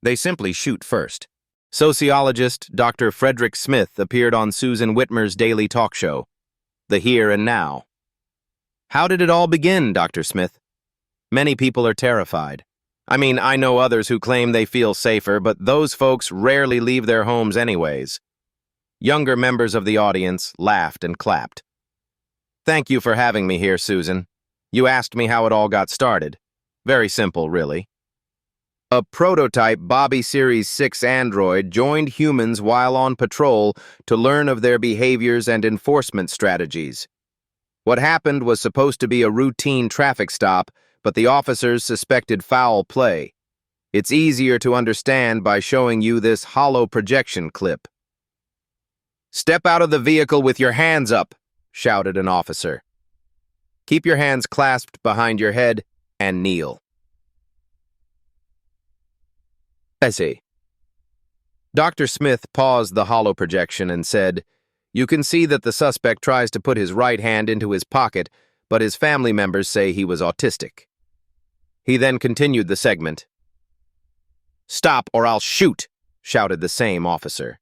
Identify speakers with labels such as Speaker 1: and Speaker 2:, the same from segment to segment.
Speaker 1: They simply shoot first. Sociologist Dr. Frederick Smith appeared on Susan Whitmer's daily talk show, The Here and Now. How did it all begin, Dr. Smith? Many people are terrified. I know others who claim they feel safer, but those folks rarely leave their homes anyways. Younger members of the audience laughed and clapped. Thank you for having me here, Susan. You asked me how it all got started. Very simple, really. A prototype Bobby Series 6 android joined humans while on patrol to learn of their behaviors and enforcement strategies. What happened was supposed to be a routine traffic stop, but the officers suspected foul play. It's easier to understand by showing you this hollow projection clip. "Step out of the vehicle with your hands up," shouted an officer. "Keep your hands clasped behind your head and kneel." Essay. Dr. Smith paused the hollow projection and said, "You can see that the suspect tries to put his right hand into his pocket, but his family members say he was autistic." He then continued the segment. "Stop or I'll shoot," shouted the same officer.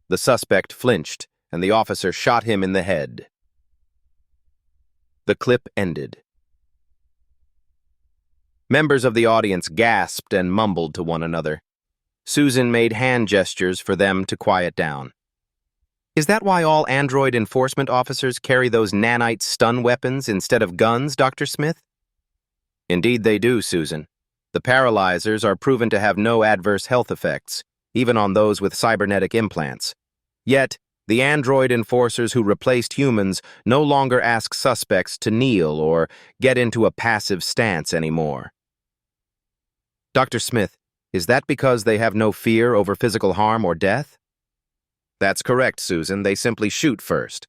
Speaker 1: The suspect flinched, and the officer shot him in the head. The clip ended. Members of the audience gasped and mumbled to one another. Susan made hand gestures for them to quiet down. "Is that why all android enforcement officers carry those nanite stun weapons instead of guns, Dr. Smith?" "Indeed they do, Susan. The paralyzers are proven to have no adverse health effects, even on those with cybernetic implants. Yet, the android enforcers who replaced humans no longer ask suspects to kneel or get into a passive stance anymore." "Dr. Smith, is that because they have no fear over physical harm or death?" "That's correct, Susan. They simply shoot first."